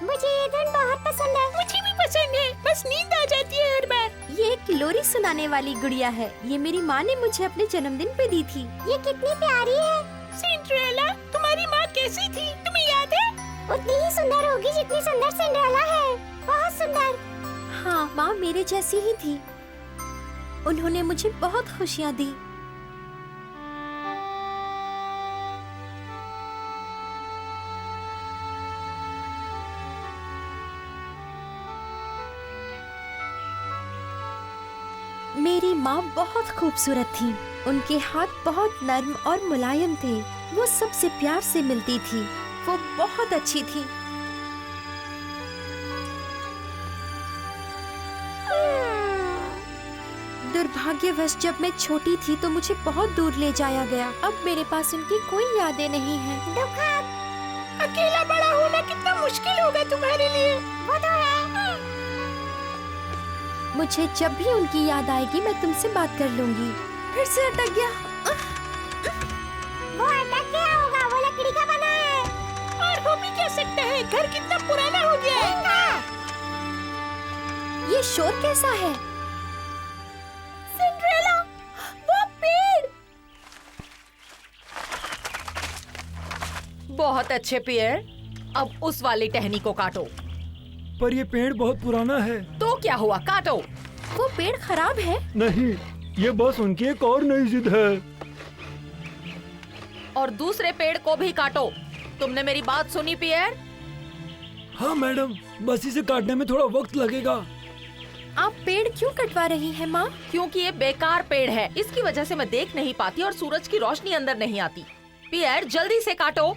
मुझे ये धुन बहुत पसंद है। मुझे भी पसंद है, बस नींद आ जाती है हर बार। ये एक लोरी सुनाने वाली गुड़िया है। ये मेरी माँ ने मुझे अपने जन्मदिन पे दी थी। ये कितनी प्यारी है। सिंड्रेला, तुम्हारी माँ कैसी थी, तुम्हें याद है? उतनी ही सुंदर होगी जितनी सुंदर सिंड्रेला है। बहुत सुंदर। हाँ, माँ मेरे जैसी ही थी। उन्होंने मुझे बहुत खुशियाँ दी। मेरी माँ बहुत खूबसूरत थी। उनके हाथ बहुत नर्म और मुलायम थे। वो सबसे प्यार से मिलती थी। वो बहुत अच्छी थी। दुर्भाग्यवश जब मैं छोटी थी तो मुझे बहुत दूर ले जाया गया। अब मेरे पास उनकी कोई यादें नहीं हैं। दुखद। अकेला बड़ा होना कितना मुश्किल होगा तुम्हारे लिए। वो तो है। मुझे जब भी उनकी याद आएगी मैं तुमसे बात कर लूंगी। फिर से अटक गया। वो अटक गया होगा, वो लकड़ी का बना है। और हो भी क्या सकता है, घर कितना पुराना हो गया है। ये शोर कैसा है? सिंड्रेला, वो पेड़। बहुत अच्छे पियर, अब उस वाली टहनी को काटो। पर ये पेड़ बहुत पुराना है। तो क्या हुआ, काटो। वो पेड़ खराब है? नहीं, ये बस उनकी एक और नई जिद है। और दूसरे पेड़ को भी काटो। तुमने मेरी बात सुनी पियर? हाँ मैडम, बस इसे काटने में थोड़ा वक्त लगेगा। आप पेड़ क्यों कटवा रही हैं माँ? क्योंकि ये बेकार पेड़ है, इसकी वजह से मैं देख नहीं पाती और सूरज की रोशनी अंदर नहीं आती। पियर, जल्दी से काटो।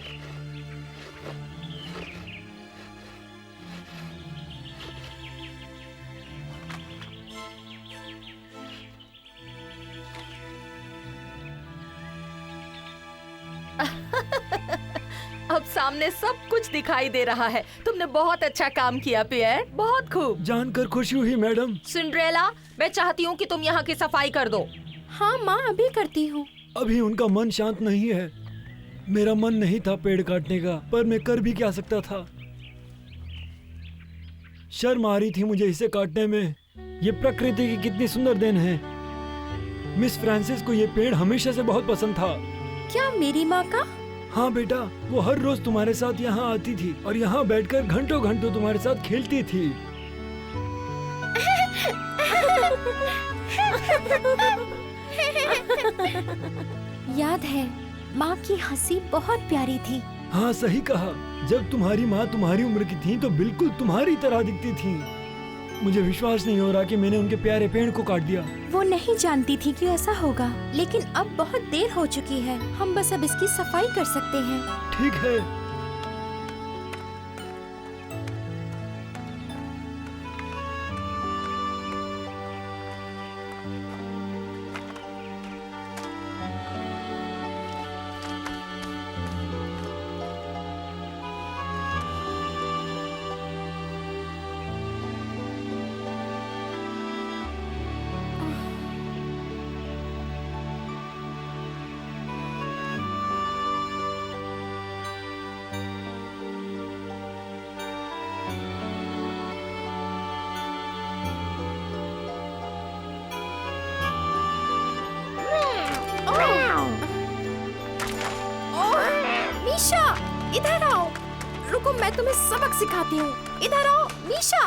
अब सामने सब कुछ दिखाई दे रहा है। तुमने बहुत अच्छा काम किया पियर, बहुत खूब। जानकर खुशी हुई मैडम। सिंड्रेला, मैं चाहती हूँ कि तुम यहाँ की सफाई कर दो। हाँ माँ, अभी करती हूँ। अभी उनका मन शांत नहीं है। मेरा मन नहीं था पेड़ काटने का, पर मैं कर भी क्या सकता था। शर्म आ रही थी मुझे इसे काटने में। ये प्रकृति की कितनी सुंदर देन है। मिस फ्रांसिस को ये पेड़ हमेशा से बहुत पसंद था। क्या मेरी माँ का? हाँ बेटा, वो हर रोज तुम्हारे साथ यहाँ आती थी और यहाँ बैठकर घंटों घंटों तुम्हारे साथ खेलती थी। याद है, माँ की हंसी बहुत प्यारी थी। हाँ सही कहा, जब तुम्हारी माँ तुम्हारी उम्र की थी तो बिल्कुल तुम्हारी तरह दिखती थी। मुझे विश्वास नहीं हो रहा कि मैंने उनके प्यारे पेड़ को काट दिया। वो नहीं जानती थी कि ऐसा होगा, लेकिन अब बहुत देर हो चुकी है। हम बस अब इसकी सफाई कर सकते हैं। ठीक है। मीशा, इधर आओ। रुको, मैं तुम्हें सबक सिखाती हूँ। इधर आओ मीशा।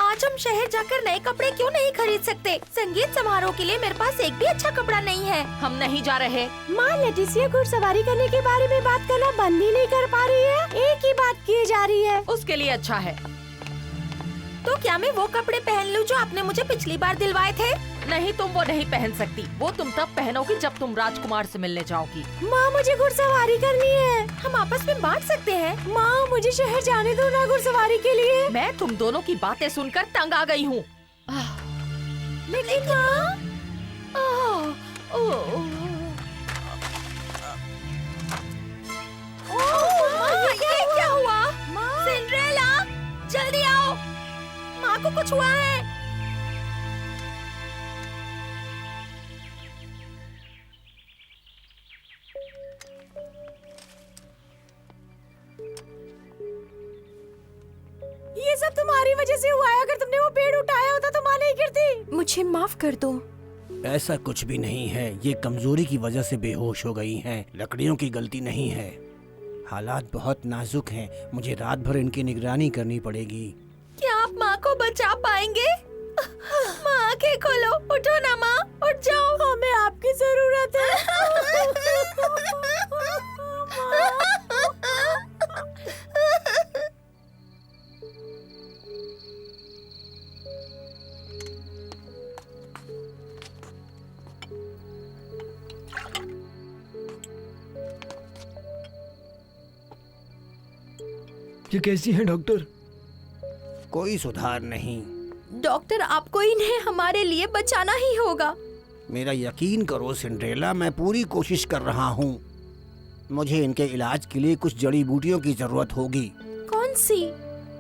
आज हम शहर जाकर नए कपड़े क्यों नहीं खरीद सकते? संगीत समारोह के लिए मेरे पास एक भी अच्छा कपड़ा नहीं है। हम नहीं जा रहे। माँ लेटिसिया घुड़सवारी करने के बारे में बात करना बंद ही नहीं कर पा रही है। एक ही बात की जा रही है। उसके लिए अच्छा है। तो क्या मैं वो कपड़े पहन लूं जो आपने मुझे पिछली बार दिलवाए थे? नहीं, तुम वो नहीं पहन सकती। वो तुम तब पहनोगी जब तुम राजकुमार से मिलने जाओगी। माँ मुझे घुड़सवारी करनी है। हम आपस में बांट सकते हैं। माँ मुझे शहर जाने दो ना घुड़सवारी के लिए। मैं तुम दोनों की बातें सुनकर तंग आ गई हूँ। लेकिन माँ, ये क्या हुआ? सिंड्रेला, जल्दी आओ। माँ को कुछ हुआ है। मुझे माफ कर दो। ऐसा कुछ भी नहीं है, ये कमजोरी की वजह से बेहोश हो गई हैं। लकड़ियों की गलती नहीं है। हालात बहुत नाजुक हैं, मुझे रात भर इनकी निगरानी करनी पड़ेगी। क्या आप माँ को बचा पाएंगे? माँ आंखें खोलो, उठो ना माँ, उठ जाओ। हमें आपकी जरूरत है। ये कैसी हैं डॉक्टर? कोई सुधार नहीं। डॉक्टर, आपको इन्हें हमारे लिए बचाना ही होगा। मेरा यकीन करो सिंड्रेला, मैं पूरी कोशिश कर रहा हूँ। मुझे इनके इलाज के लिए कुछ जड़ी बूटियों की जरूरत होगी। कौन सी?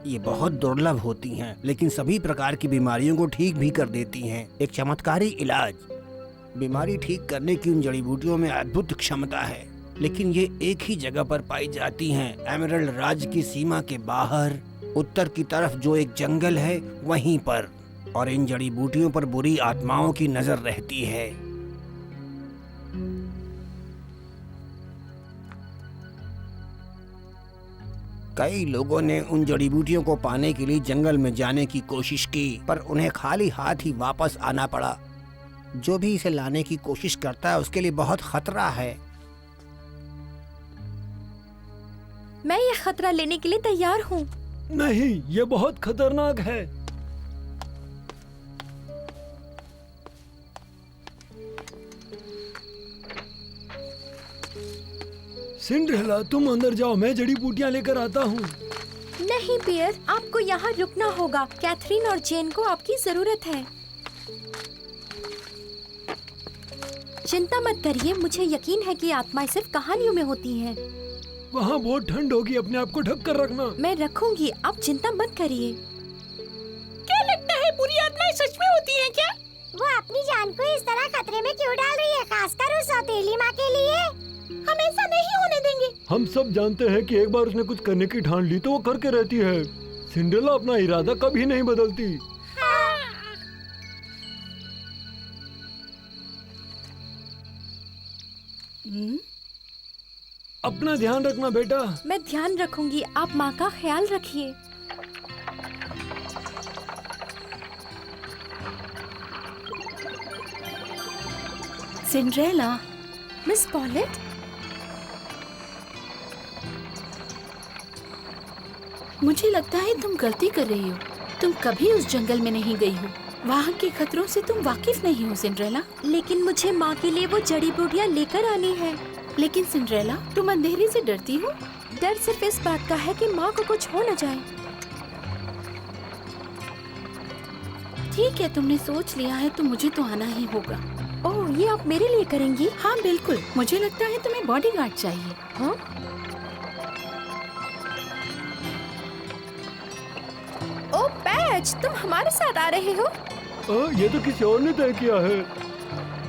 ये बहुत दुर्लभ होती हैं, लेकिन सभी प्रकार की बीमारियों को ठीक भी कर देती हैं। एक चमत्कारी इलाज। बीमारी ठीक करने की उन जड़ी बूटियों में अद्भुत क्षमता है, लेकिन ये एक ही जगह पर पाई जाती हैं, एमरल्ड राज्य की सीमा के बाहर, उत्तर की तरफ जो एक जंगल है वहीं पर। और इन जड़ी बूटियों पर बुरी आत्माओं की नजर रहती है। कई लोगों ने उन जड़ी बूटियों को पाने के लिए जंगल में जाने की कोशिश की, पर उन्हें खाली हाथ ही वापस आना पड़ा। जो भी इसे लाने की कोशिश करता है उसके लिए बहुत खतरा है। मैं ये खतरा लेने के लिए तैयार हूँ। नहीं, ये बहुत खतरनाक है। सिंड्रेला, तुम अंदर जाओ, मैं जड़ी बूटियां लेकर आता हूँ। नहीं पियर, आपको यहाँ रुकना होगा। कैथरीन और जेन को आपकी जरूरत है। चिंता मत करिए, मुझे यकीन है कि आत्माएं सिर्फ कहानियों में होती हैं। वहाँ बहुत ठंड होगी, अपने आप को ढक कर रखना। मैं रखूंगी, आप चिंता मत करिए। क्या लगता है बुरी आत्माएं सच में होती हैं क्या? वो अपनी जान को इस तरह खतरे में क्यों डाल रही है, खासकर उस सौतेली माँ के लिए? हम ऐसा नहीं होने देंगे। हम सब जानते हैं कि एक बार उसने कुछ करने की ठान ली तो वो करके रहती है। सिंड्रेला अपना इरादा कभी नहीं बदलती। अपना ध्यान रखना बेटा। मैं ध्यान रखूंगी, आप माँ का ख्याल रखिए। सिंड्रेला, मिस पॉलेट, मुझे लगता है तुम गलती कर रही हो। तुम कभी उस जंगल में नहीं गई हो। वहाँ के खतरों से तुम वाकिफ नहीं हो सिंड्रेला। लेकिन मुझे माँ के लिए वो जड़ी बूटियाँ लेकर आनी है। लेकिन सिंड्रेला, तुम अंधेरे से डरती हो। डर सिर्फ इस बात का है कि माँ को कुछ हो न जाए। ठीक है, तुमने सोच लिया है तो मुझे तो आना ही होगा। ओह, ये आप मेरे लिए करेंगी? हाँ बिल्कुल, मुझे लगता है तुम्हें बॉडीगार्ड चाहिए। हाँ? ओह पैच, तुम हमारे साथ आ रहे हो? ये तो किसी और ने तय किया है।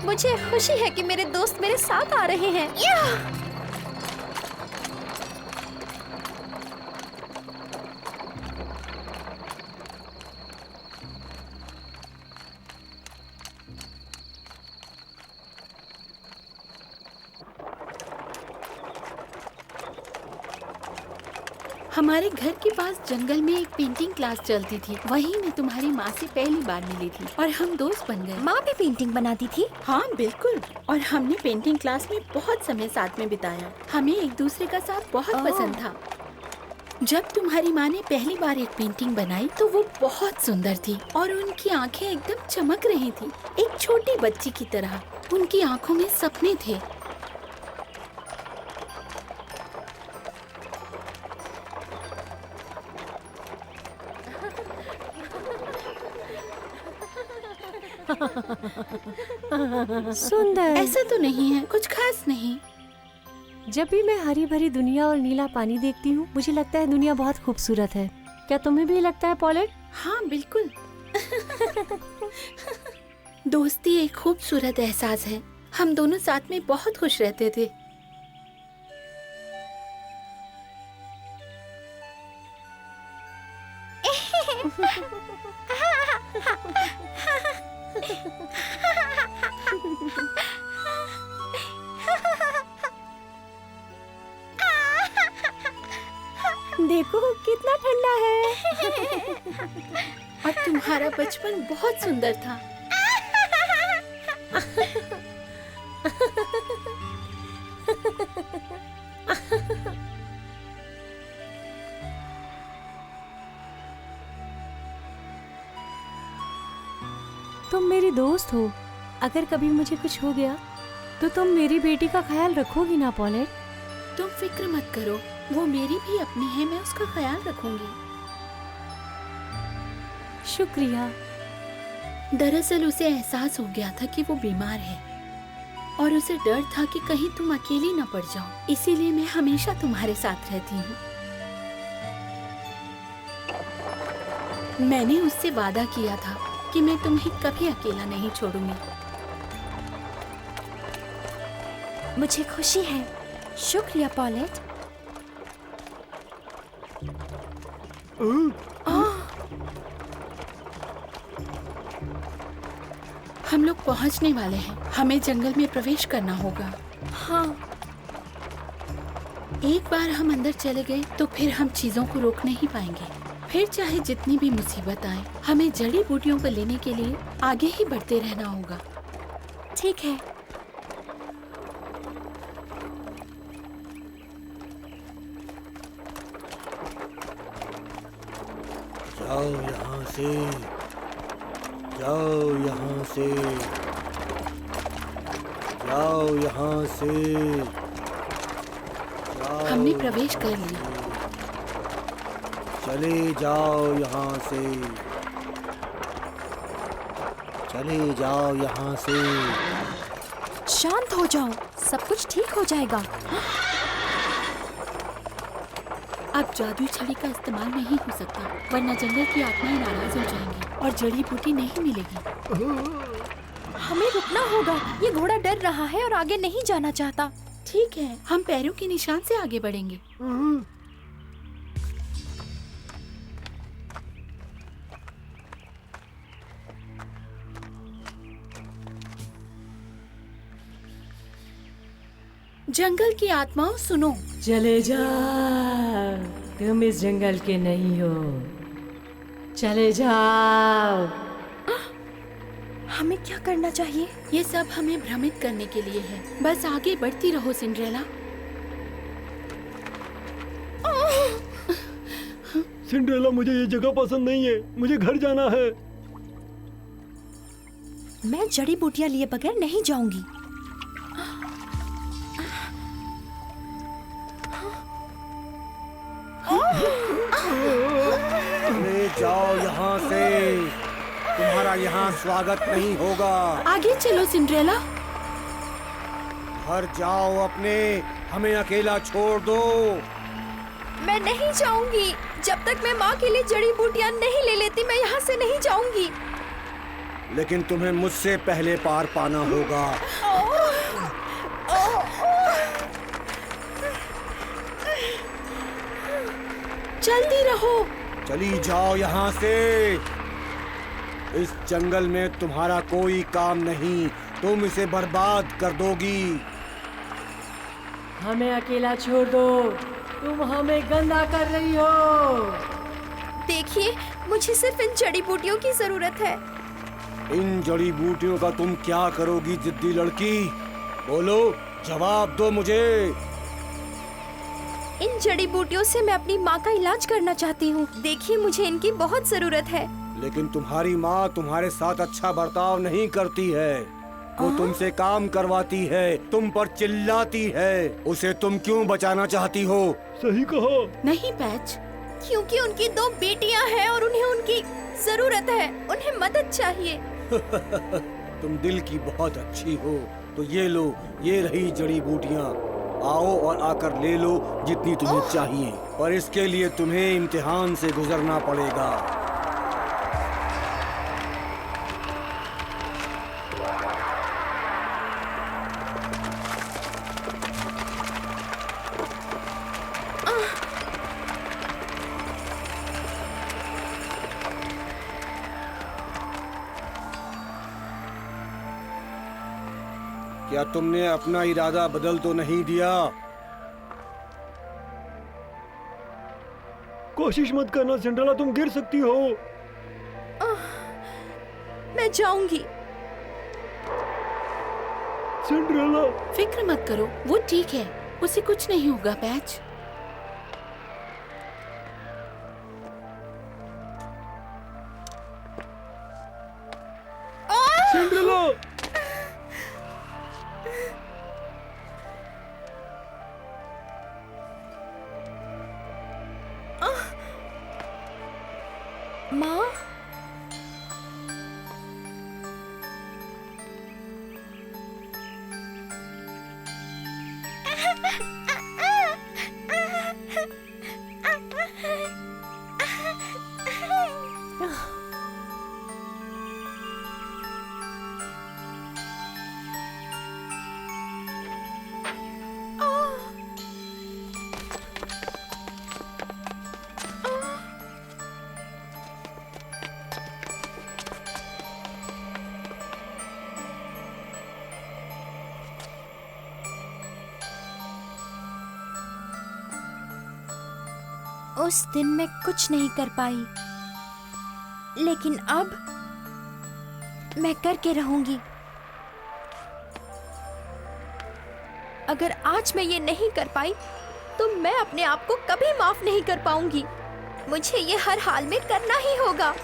मुझे खुशी है कि मेरे दोस्त मेरे साथ आ रहे हैं। हमारे घर के पास जंगल में एक पेंटिंग क्लास चलती थी। वहीं मैं तुम्हारी माँ से पहली बार मिली थी और हम दोस्त बन गए। माँ भी पेंटिंग बनाती थी? हाँ बिल्कुल, और हमने पेंटिंग क्लास में बहुत समय साथ में बिताया। हमें एक दूसरे का साथ बहुत पसंद था। जब तुम्हारी माँ ने पहली बार एक पेंटिंग बनाई तो वो बहुत सुंदर थी और उनकी आंखें एकदम चमक रही थी, एक छोटी बच्ची की तरह। उनकी आंखों में सपने थे। सुंदर। ऐसा तो नहीं है, कुछ खास नहीं। जब भी मैं हरी भरी दुनिया और नीला पानी देखती हूँ, मुझे लगता है दुनिया बहुत खूबसूरत है। क्या तुम्हें भी लगता है पॉलेट? हाँ बिल्कुल। दोस्ती एक खूबसूरत एहसास है। हम दोनों साथ में बहुत खुश रहते थे। कितना ठंडा है। और तुम्हारा बचपन बहुत सुंदर था। तुम मेरी दोस्त हो। अगर कभी मुझे कुछ हो गया तो तुम मेरी बेटी का ख्याल रखोगी ना पॉलेट? तुम फिक्र मत करो, वो मेरी भी अपनी है, मैं उसका ख्याल रखूंगी। शुक्रिया। दरअसल उसे एहसास हो गया था कि वो बीमार है और उसे डर था कि कहीं तुम अकेली न पड़ जाओ, इसीलिए मैं हमेशा तुम्हारे साथ रहती हूँ। मैंने उससे वादा किया था कि मैं तुम्हें कभी अकेला नहीं छोड़ूंगी। मुझे खुशी है। शुक्रिया पॉलेट। हम लोग पहुंचने वाले हैं, हमें जंगल में प्रवेश करना होगा। हाँ। एक बार हम अंदर चले गए तो फिर हम चीजों को रोक नहीं पाएंगे। फिर चाहे जितनी भी मुसीबत आए, हमें जड़ी बूटियों को लेने के लिए आगे ही बढ़ते रहना होगा। ठीक है। जाओ यहाँ से, जाओ यहाँ से, जाओ यहाँ से, जाओ। हमने प्रवेश कर लिया। चले जाओ यहाँ से, चले जाओ यहाँ से। शांत हो जाओ, सब कुछ ठीक हो जाएगा। अब जादुई छड़ी का इस्तेमाल नहीं हो सकता, वरना जंगल की आत्माएं नाराज हो जाएंगी और जड़ी बूटी नहीं मिलेगी। हमें रुकना होगा। ये घोड़ा डर रहा है और आगे नहीं जाना चाहता। ठीक है, हम पैरों के निशान से आगे बढ़ेंगे। जंगल की आत्माओं सुनो। चले जाओ, तुम इस जंगल के नहीं हो। चले जाओ। हमें क्या करना चाहिए? ये सब हमें भ्रमित करने के लिए है। बस आगे बढ़ती रहो सिंड्रेला। सिंड्रेला, मुझे ये जगह पसंद नहीं है, मुझे घर जाना है। मैं जड़ी बूटियां लिए बगैर नहीं जाऊंगी। चले जाओ यहाँ से, तुम्हारा यहाँ स्वागत नहीं होगा। आगे चलो सिंड्रेला। घर जाओ अपने, हमें अकेला छोड़ दो। मैं नहीं जाऊंगी। जब तक मैं माँ के लिए जड़ी बूटियां नहीं ले लेती, मैं यहाँ से नहीं जाऊंगी। लेकिन तुम्हें मुझसे पहले पार पाना होगा। जल्दी रहो। चली जाओ यहाँ से। इस जंगल में तुम्हारा कोई काम नहीं, तुम इसे बर्बाद कर दोगी। हमें अकेला छोड़ दो, तुम हमें गंदा कर रही हो। देखिए, मुझे सिर्फ इन जड़ी बूटियों की जरूरत है। इन जड़ी बूटियों का तुम क्या करोगी जिद्दी लड़की? बोलो, जवाब दो मुझे। इन जड़ी बूटियों से मैं अपनी माँ का इलाज करना चाहती हूँ। देखिए, मुझे इनकी बहुत जरूरत है। लेकिन तुम्हारी माँ तुम्हारे साथ अच्छा बर्ताव नहीं करती है। वो तुमसे काम करवाती है, तुम पर चिल्लाती है। उसे तुम क्यों बचाना चाहती हो? सही कहा। नहीं पैच, क्योंकि उनकी 2 बेटियां हैं और उन्हें उनकी जरूरत है। उन्हें मदद चाहिए। तुम दिल की बहुत अच्छी हो। तो ये लो, ये रही जड़ी बूटियाँ। आओ और आकर ले लो जितनी तुम्हें चाहिए, पर इसके लिए तुम्हें इम्तिहान से गुजरना पड़ेगा। क्या तुमने अपना इरादा बदल तो नहीं दिया? कोशिश मत करना सिंड्रेला, तुम गिर सकती हो। मैं जाऊंगी। सिंड्रेला, फिक्र मत करो, वो ठीक है, उसे कुछ नहीं होगा पैच। सिंड्रेला, माँ, उस दिन मैं कुछ नहीं कर पाई, लेकिन अब मैं करके रहूंगी। अगर आज मैं ये नहीं कर पाई तो मैं अपने आप को कभी माफ नहीं कर पाऊंगी। मुझे ये हर हाल में करना ही होगा।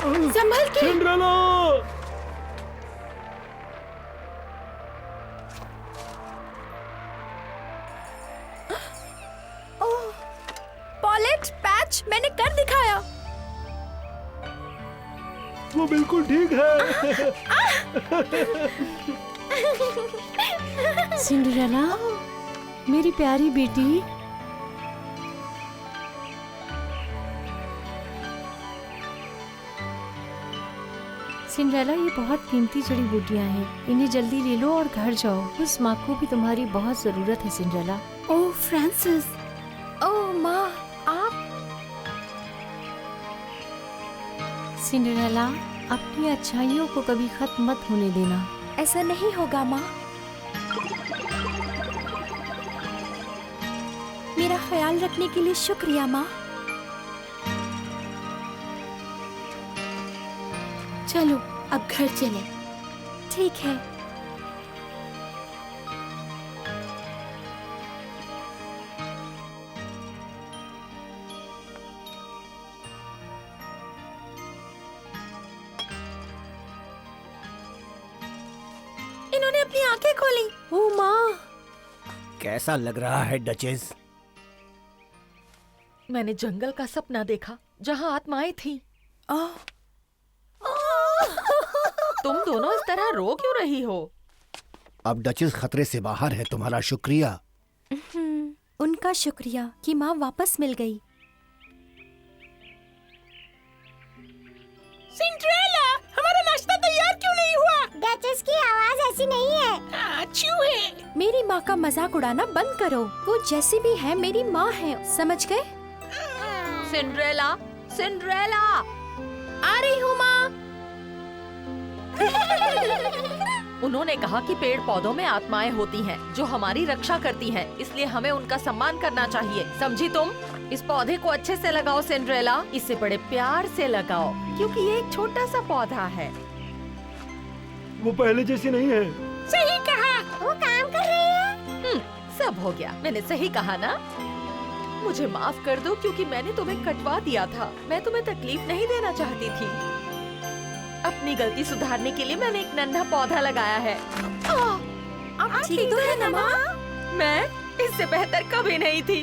संभल के। सिंड्रेला, पॉलेट, पैच, मैंने कर दिखाया। वो बिल्कुल ठीक है। सिंड्रेला, मेरी प्यारी बेटी। सिंड्रेला, ये बहुत कीमती जड़ी बूटियां हैं, इन्हें जल्दी ले लो और घर जाओ। उस माँ को भी तुम्हारी बहुत जरूरत है सिंड्रेला। ओह फ्रांसिस, ओह माँ, आप सिंड्रेला, अपनी अच्छाइयों को कभी खत्म मत होने देना। ऐसा नहीं होगा माँ। मेरा ख्याल रखने के लिए शुक्रिया माँ। चलो अब घर चले। ठीक है। इन्होंने अपनी आंखें खोली। ओ माँ, कैसा लग रहा है डचेस? मैंने जंगल का सपना देखा जहाँ आत्माएं थीं। तुम दोनों इस तरह रो क्यों रही हो? अब डचेस खतरे से बाहर है, तुम्हारा शुक्रिया। उनका शुक्रिया कि माँ वापस मिल गई। सिंड्रेला, हमारा नाश्ता तैयार क्यों नहीं हुआ? डचेस की आवाज ऐसी नहीं है। चूहे। मेरी माँ का मजाक उड़ाना बंद करो। वो जैसी भी है मेरी माँ है, समझ गए? सिंड्रेला, सिंड्रेला, आ रही हूँ माँ। उन्होंने कहा कि पेड़ पौधों में आत्माएं होती हैं जो हमारी रक्षा करती हैं, इसलिए हमें उनका सम्मान करना चाहिए। समझी तुम? इस पौधे को अच्छे से लगाओ सिंड्रेला, इसे बड़े प्यार से लगाओ क्योंकि ये एक छोटा सा पौधा है। वो पहले जैसी नहीं है। सही कहा। वो काम कर रही है। सब हो गया, मैंने सही कहा ना? मुझे माफ कर दो क्योंकि मैंने तुम्हें कटवा दिया था। मैं तुम्हें तकलीफ नहीं देना चाहती थी। अपनी गलती सुधारने के लिए मैंने एक नन्हा पौधा लगाया है। आप ठीक तो है ना माँ? मैं इससे बेहतर कभी नहीं थी।